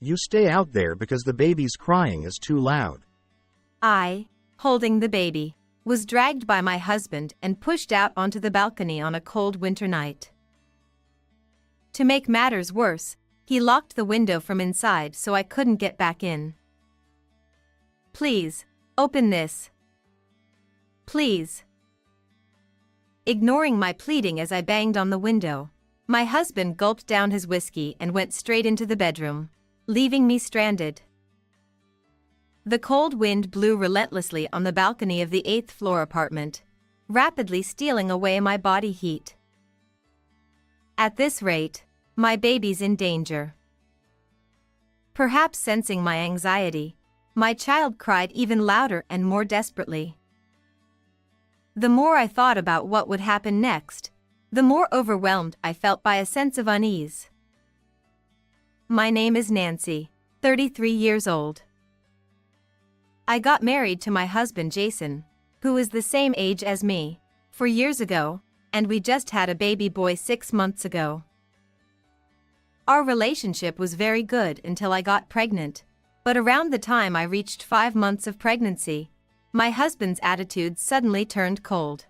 You stay out there because the baby's crying is too loud. I, holding the baby, was dragged by my husband and pushed out onto the balcony on a cold winter night. To make matters worse, he locked the window from inside so I couldn't get back in. "Please, open this. Please." Ignoring my pleading as I banged on the window, my husband gulped down his whiskey and went straight into the bedroom, leaving me stranded. The cold wind blew relentlessly on the balcony of the 8th floor apartment, rapidly stealing away my body heat. At this rate, my baby's in danger. Perhaps sensing my anxiety, my child cried even louder and more desperately. The more I thought about what would happen next, the more overwhelmed I felt by a sense of unease. My name is Nancy, 33 years old. I got married to my husband Jason, who is the same age as me, 4 years ago, and we just had a baby boy 6 months ago. Our relationship was very good until I got pregnant, but around the time I reached 5 months of pregnancy, my husband's attitude suddenly turned cold.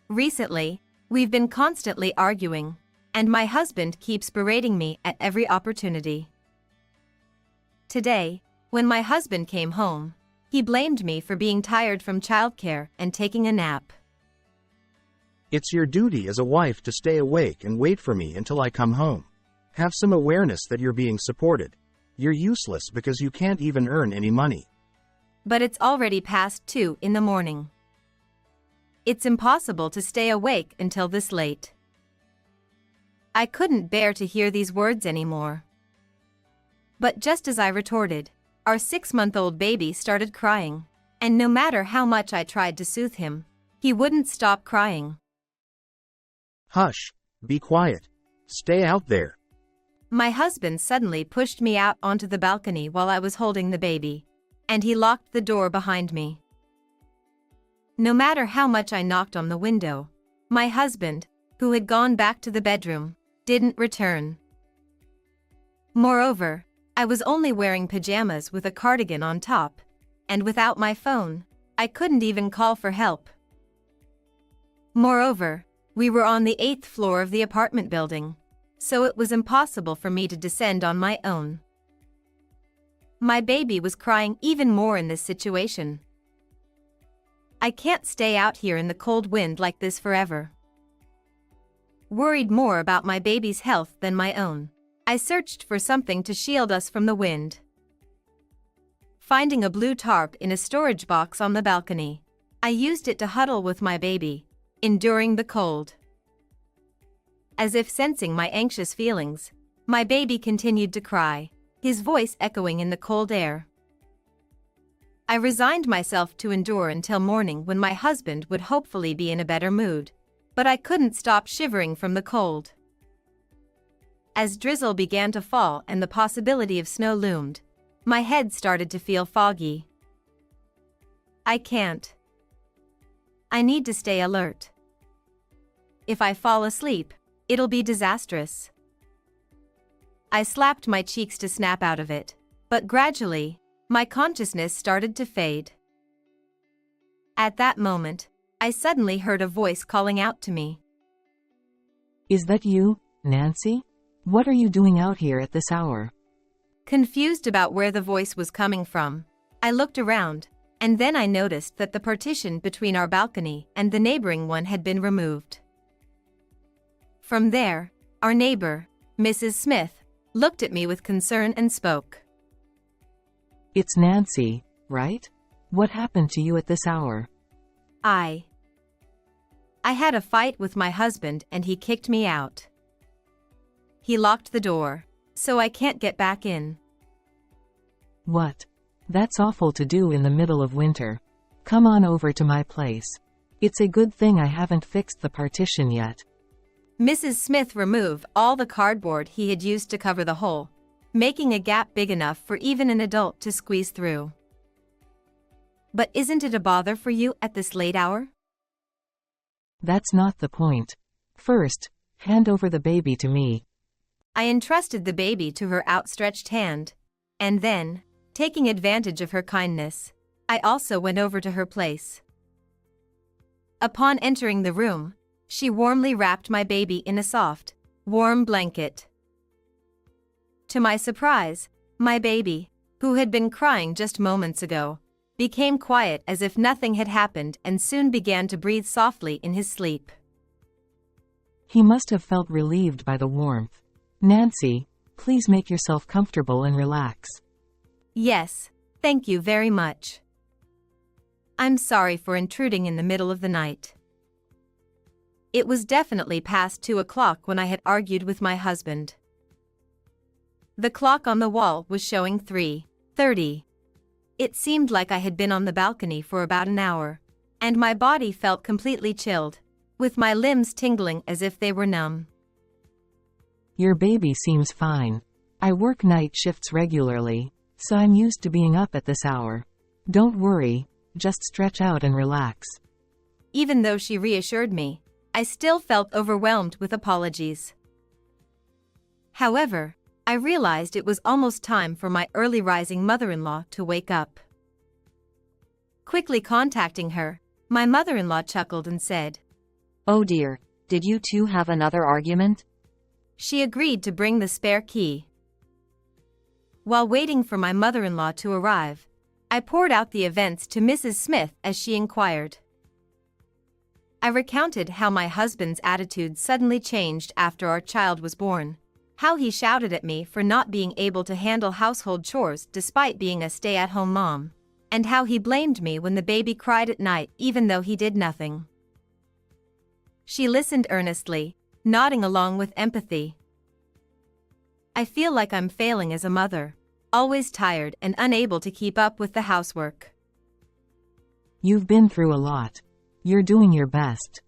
Recently, we've been constantly arguing, and my husband keeps berating me at every opportunity. Today, when my husband came home, he blamed me for being tired from childcare and taking a nap. It's your duty as a wife to stay awake and wait for me until I come home. Have some awareness that you're being supported. You're useless because you can't even earn any money. But it's already past 2 in the morning. It's impossible to stay awake until this late. I couldn't bear to hear these words anymore. But just as I retorted, our 6-month-old baby started crying, and no matter how much I tried to soothe him, he wouldn't stop crying. Hush, be quiet. Stay out there. My husband suddenly pushed me out onto the balcony while I was holding the baby, and he locked the door behind me. No matter how much I knocked on the window, my husband, who had gone back to the bedroom, didn't return. Moreover, I was only wearing pajamas with a cardigan on top, and without my phone, I couldn't even call for help. Moreover, we were on the 8th floor of the apartment building, so it was impossible for me to descend on my own. My baby was crying even more in this situation. I can't stay out here in the cold wind like this forever. Worried more about my baby's health than my own, I searched for something to shield us from the wind. Finding a blue tarp in a storage box on the balcony, I used it to huddle with my baby, enduring the cold. As if sensing my anxious feelings, my baby continued to cry, his voice echoing in the cold air. I resigned myself to endure until morning when my husband would hopefully be in a better mood, but I couldn't stop shivering from the cold. As drizzle began to fall and the possibility of snow loomed, my head started to feel foggy. I can't. I need to stay alert. If I fall asleep, it'll be disastrous. I slapped my cheeks to snap out of it, but gradually, my consciousness started to fade. At that moment, I suddenly heard a voice calling out to me. "Is that you, Nancy? What are you doing out here at this hour?" Confused about where the voice was coming from, I looked around, and then I noticed that the partition between our balcony and the neighboring one had been removed. From there, our neighbor, Mrs. Smith, looked at me with concern and spoke. "It's Nancy, right? What happened to you at this hour?" I had a fight with my husband and he kicked me out. He locked the door, so I can't get back in. "What? That's awful to do in the middle of winter. Come on over to my place. It's a good thing I haven't fixed the partition yet." Mrs. Smith removed all the cardboard he had used to cover the hole, making a gap big enough for even an adult to squeeze through. "But isn't it a bother for you at this late hour?" "That's not the point. First, hand over the baby to me." I entrusted the baby to her outstretched hand. And then, taking advantage of her kindness, I also went over to her place. Upon entering the room, she warmly wrapped my baby in a soft, warm blanket. To my surprise, my baby, who had been crying just moments ago, became quiet as if nothing had happened and soon began to breathe softly in his sleep. He must have felt relieved by the warmth. Nancy, please make yourself comfortable and relax. Yes, thank you very much. I'm sorry for intruding in the middle of the night. It was definitely past 2 o'clock when I had argued with my husband. The clock on the wall was showing 3:30. It seemed like I had been on the balcony for about an hour, and my body felt completely chilled, with my limbs tingling as if they were numb. Your baby seems fine. I work night shifts regularly, so I'm used to being up at this hour. Don't worry, just stretch out and relax. Even though she reassured me, I still felt overwhelmed with apologies. However, I realized it was almost time for my early rising mother-in-law to wake up. Quickly contacting her, my mother-in-law chuckled and said, "Oh dear, did you two have another argument?" She agreed to bring the spare key. While waiting for my mother-in-law to arrive, I poured out the events to Mrs. Smith as she inquired. I recounted how my husband's attitude suddenly changed after our child was born, how he shouted at me for not being able to handle household chores despite being a stay-at-home mom, and how he blamed me when the baby cried at night even though he did nothing. She listened earnestly, nodding along with empathy. I feel like I'm failing as a mother, always tired and unable to keep up with the housework. You've been through a lot. You're doing your best.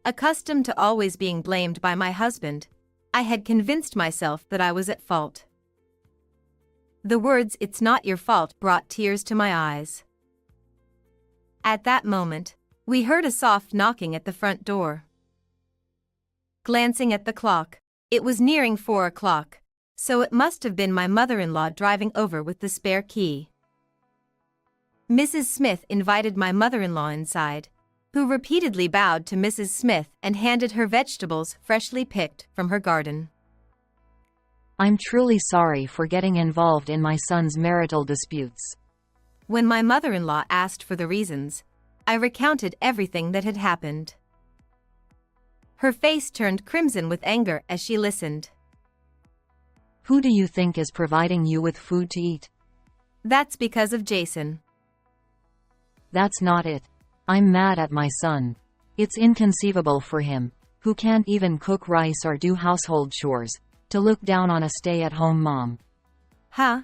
Accustomed to always being blamed by my husband, I had convinced myself that I was at fault. The words "it's not your fault" brought tears to my eyes. At that moment, we heard a soft knocking at the front door. Glancing at the clock, it was nearing 4 o'clock, so it must have been my mother-in-law driving over with the spare key. Mrs. Smith invited my mother-in-law inside, who repeatedly bowed to Mrs. Smith and handed her vegetables freshly picked from her garden. "I'm truly sorry for getting involved in my son's marital disputes." When my mother-in-law asked for the reasons, I recounted everything that had happened. Her face turned crimson with anger as she listened. "Who do you think is providing you with food to eat?" That's because of Jason. "That's not it. I'm mad at my son. It's inconceivable for him, who can't even cook rice or do household chores, to look down on a stay-at-home mom." Huh?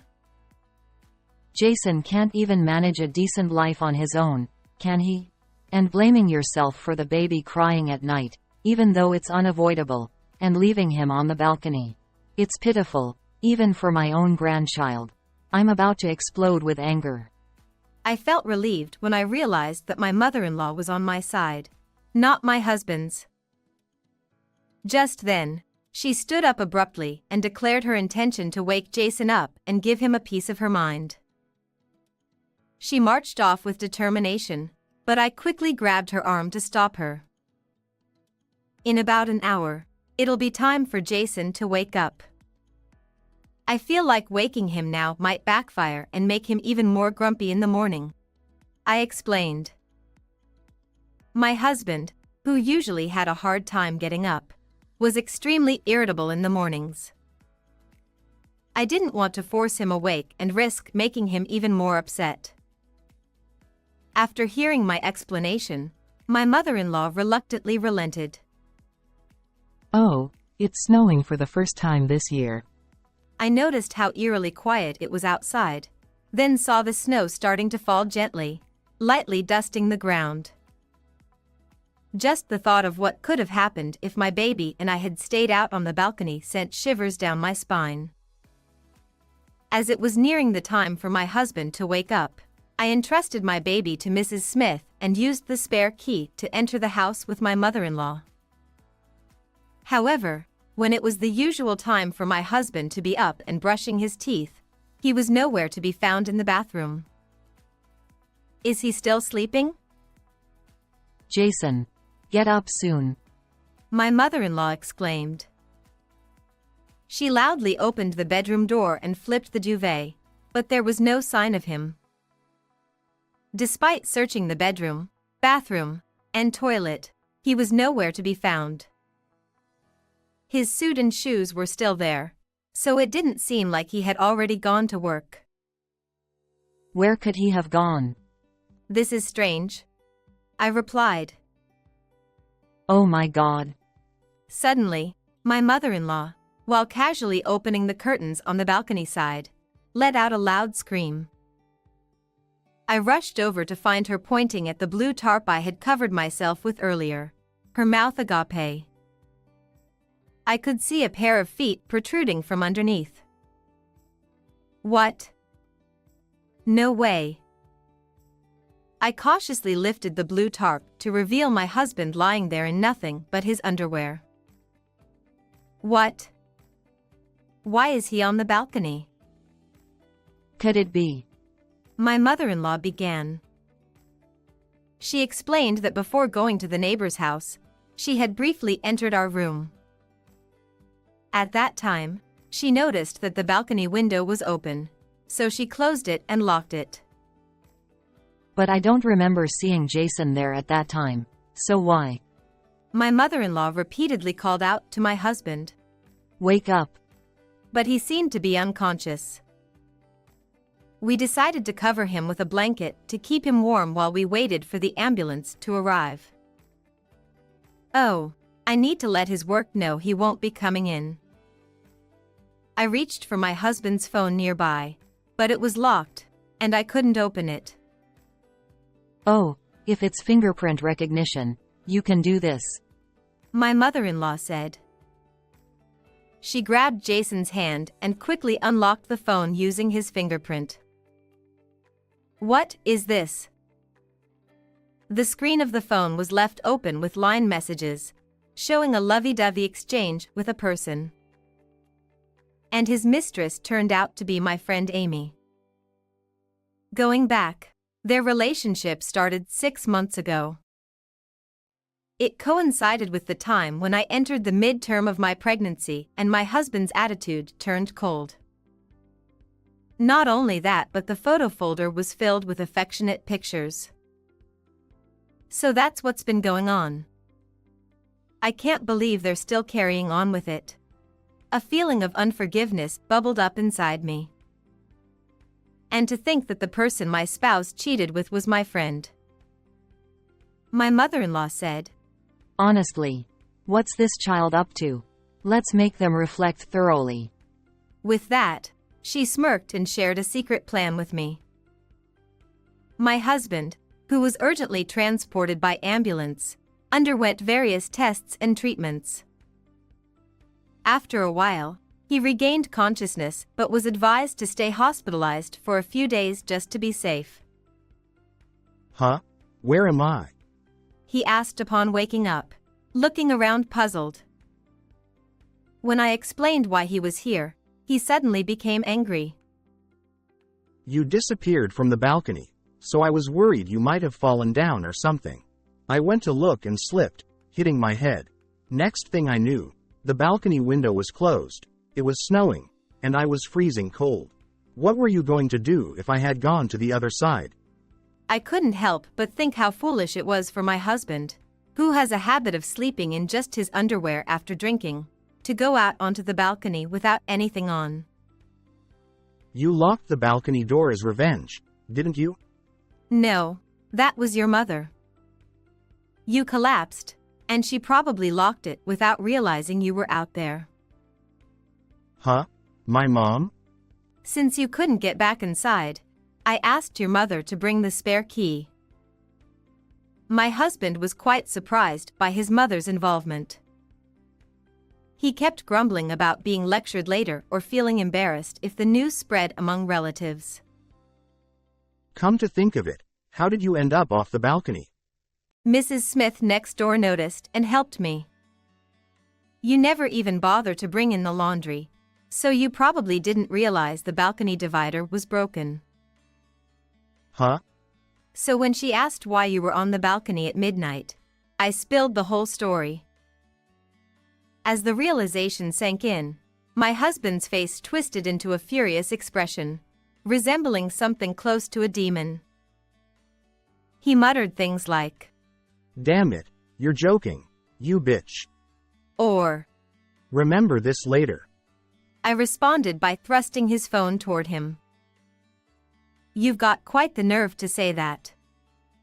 "Jason can't even manage a decent life on his own, can he? And blaming yourself for the baby crying at night, even though it's unavoidable, and leaving him on the balcony. It's pitiful, even for my own grandchild." I'm about to explode with anger. I felt relieved when I realized that my mother-in-law was on my side, not my husband's. Just then, she stood up abruptly and declared her intention to wake Jason up and give him a piece of her mind. She marched off with determination, but I quickly grabbed her arm to stop her. In about an hour, it'll be time for Jason to wake up. I feel like waking him now might backfire and make him even more grumpy in the morning. I explained. My husband, who usually had a hard time getting up, was extremely irritable in the mornings. I didn't want to force him awake and risk making him even more upset. After hearing my explanation, my mother-in-law reluctantly relented. Oh, it's snowing for the first time this year. I noticed how eerily quiet it was outside, then saw the snow starting to fall gently, lightly dusting the ground. Just the thought of what could have happened if my baby and I had stayed out on the balcony sent shivers down my spine. As it was nearing the time for my husband to wake up, I entrusted my baby to Mrs. Smith and used the spare key to enter the house with my mother-in-law. However, When it was the usual time for my husband to be up and brushing his teeth, he was nowhere to be found in the bathroom. Is he still sleeping? Jason, get up soon. My mother-in-law exclaimed. She loudly opened the bedroom door and flipped the duvet, but there was no sign of him. Despite searching the bedroom, bathroom, and toilet, he was nowhere to be found. His suit and shoes were still there, so it didn't seem like he had already gone to work. Where could he have gone? This is strange, I replied. Oh my God. Suddenly, my mother-in-law, while casually opening the curtains on the balcony side, let out a loud scream. I rushed over to find her pointing at the blue tarp I had covered myself with earlier, her mouth agape. I could see a pair of feet protruding from underneath. What? No way. I cautiously lifted the blue tarp to reveal my husband lying there in nothing but his underwear. What? Why is he on the balcony? Could it be? My mother-in-law began. She explained that before going to the neighbor's house, she had briefly entered our room. At that time, she noticed that the balcony window was open, so she closed it and locked it. But I don't remember seeing Jason there at that time, so why? My mother-in-law repeatedly called out to my husband. Wake up. But he seemed to be unconscious. We decided to cover him with a blanket to keep him warm while we waited for the ambulance to arrive. Oh, I need to let his work know he won't be coming in. I reached for my husband's phone nearby, but it was locked, and I couldn't open it. Oh, if it's fingerprint recognition, you can do this. My mother-in-law said. She grabbed Jason's hand and quickly unlocked the phone using his fingerprint. What is this? The screen of the phone was left open with line messages, showing a lovey-dovey exchange with a person. And his mistress turned out to be my friend Amy. Going back, their relationship started 6 months ago. It coincided with the time when I entered the midterm of my pregnancy and my husband's attitude turned cold. Not only that, but the photo folder was filled with affectionate pictures. So that's what's been going on. I can't believe they're still carrying on with it. A feeling of unforgiveness bubbled up inside me. And to think that the person my spouse cheated with was my friend. My mother-in-law said, Honestly, what's this child up to? Let's make them reflect thoroughly. With that, she smirked and shared a secret plan with me. My husband, who was urgently transported by ambulance, underwent various tests and treatments. After a while, he regained consciousness but was advised to stay hospitalized for a few days just to be safe. Huh? Where am I? He asked upon waking up, looking around puzzled. When I explained why he was here, he suddenly became angry. You disappeared from the balcony, so I was worried you might have fallen down or something. I went to look and slipped, hitting my head. Next thing I knew, the balcony window was closed, it was snowing, and I was freezing cold. What were you going to do if I had gone to the other side? I couldn't help but think how foolish it was for my husband, who has a habit of sleeping in just his underwear after drinking, to go out onto the balcony without anything on. You locked the balcony door as revenge, didn't you? No, that was your mother. You collapsed, and she probably locked it without realizing you were out there. Huh? My mom? Since you couldn't get back inside, I asked your mother to bring the spare key. My husband was quite surprised by his mother's involvement. He kept grumbling about being lectured later or feeling embarrassed if the news spread among relatives. Come to think of it, how did you end up off the balcony? Mrs. Smith next door noticed and helped me. You never even bother to bring in the laundry, so you probably didn't realize the balcony divider was broken. Huh? So when she asked why you were on the balcony at midnight, I spilled the whole story. As the realization sank in, my husband's face twisted into a furious expression, resembling something close to a demon. He muttered things like, Damn it, you're joking, you bitch. or, Remember this later. I responded by thrusting his phone toward him. You've got quite the nerve to say that,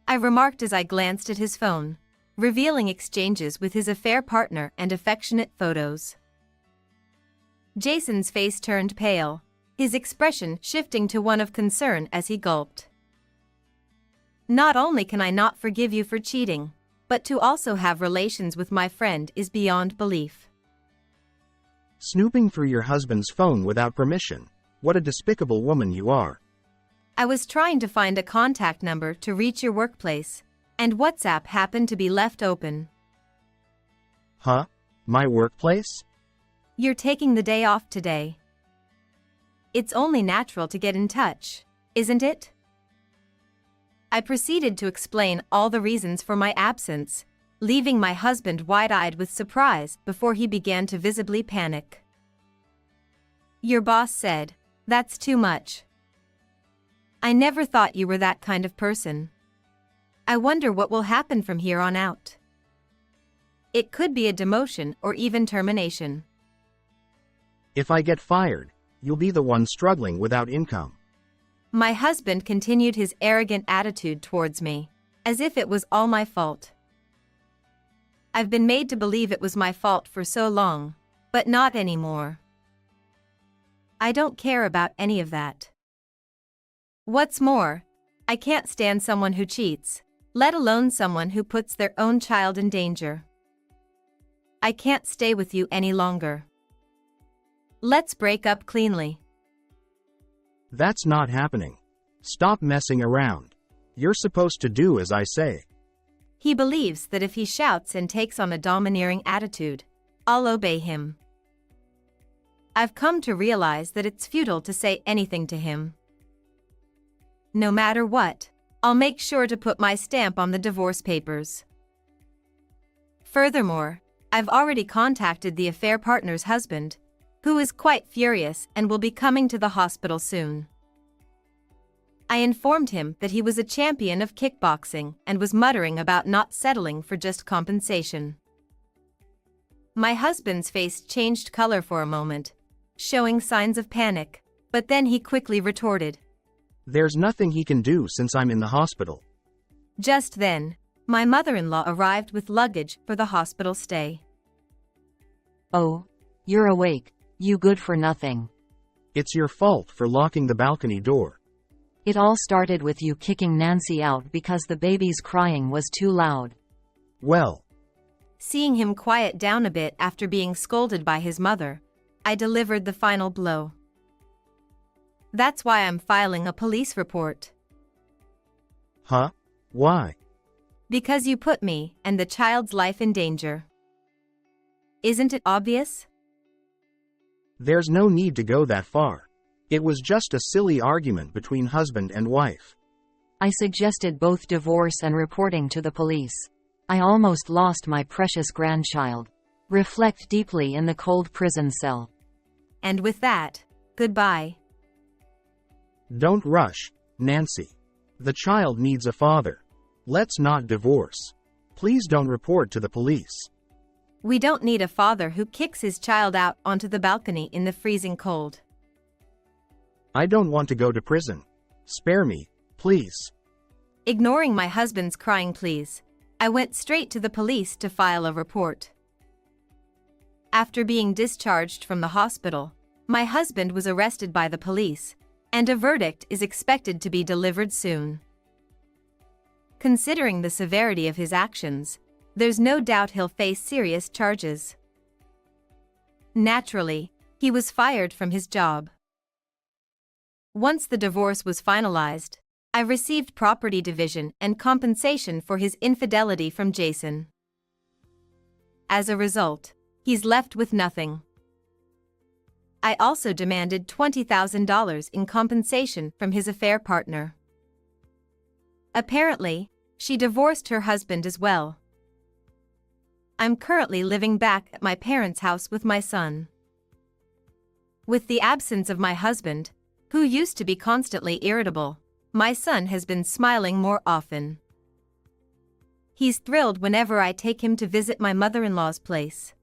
I remarked as I glanced at his phone, revealing exchanges with his affair partner and affectionate photos. Jason's face turned pale, his expression shifting to one of concern as he gulped. Not only can I not forgive you for cheating, but to also have relations with my friend is beyond belief. Snooping through your husband's phone without permission. What a despicable woman you are. I was trying to find a contact number to reach your workplace, and WhatsApp happened to be left open. Huh? My workplace? You're taking the day off today. It's only natural to get in touch, isn't it? I proceeded to explain all the reasons for my absence, leaving my husband wide-eyed with surprise before he began to visibly panic. Your boss said, "That's too much. I never thought you were that kind of person. I wonder what will happen from here on out." It could be a demotion or even termination. If I get fired, you'll be the one struggling without income. My husband continued his arrogant attitude towards me, as if it was all my fault. I've been made to believe it was my fault for so long, but not anymore. I don't care about any of that. What's more, I can't stand someone who cheats, let alone someone who puts their own child in danger. I can't stay with you any longer. Let's break up cleanly. That's not happening. Stop messing around. You're supposed to do as I say. He believes that if he shouts and takes on a domineering attitude, I'll obey him. I've come to realize that it's futile to say anything to him. No matter what, I'll make sure to put my stamp on the divorce papers. Furthermore, I've already contacted the affair partner's husband, who is quite furious and will be coming to the hospital soon. I informed him that he was a champion of kickboxing and was muttering about not settling for just compensation. My husband's face changed color for a moment, showing signs of panic, but then he quickly retorted, There's nothing he can do since I'm in the hospital. Just then, my mother-in-law arrived with luggage for the hospital stay. Oh, you're awake, you good for nothing. It's your fault for locking the balcony door. It all started with you kicking Nancy out because the baby's crying was too loud. Well, Seeing him quiet down a bit after being scolded by his mother, I delivered the final blow. That's why I'm filing a police report. huh? Why? Because you put me and the child's life in danger. Isn't it obvious? There's no need to go that far. It was just a silly argument between husband and wife. I suggested both divorce and reporting to the police. I almost lost my precious grandchild. Reflect deeply in the cold prison cell. And with that, goodbye. Don't rush, Nancy. The child needs a father. Let's not divorce. Please don't report to the police. We don't need a father who kicks his child out onto the balcony in the freezing cold. I don't want to go to prison. Spare me, please. Ignoring my husband's crying pleas, I went straight to the police to file a report. After being discharged from the hospital, my husband was arrested by the police, and a verdict is expected to be delivered soon. Considering the severity of his actions, there's no doubt he'll face serious charges. Naturally, he was fired from his job. Once the divorce was finalized, I received property division and compensation for his infidelity from Jason. As a result, He's left with nothing. I also demanded $20,000 in compensation from his affair partner. Apparently, she divorced her husband as well. I'm currently living back at my parents' house with my son. With the absence of my husband, who used to be constantly irritable, my son has been smiling more often. He's thrilled whenever I take him to visit my mother-in-law's place.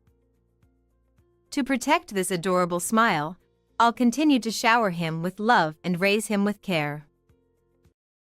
To protect this adorable smile, I'll continue to shower him with love and raise him with care.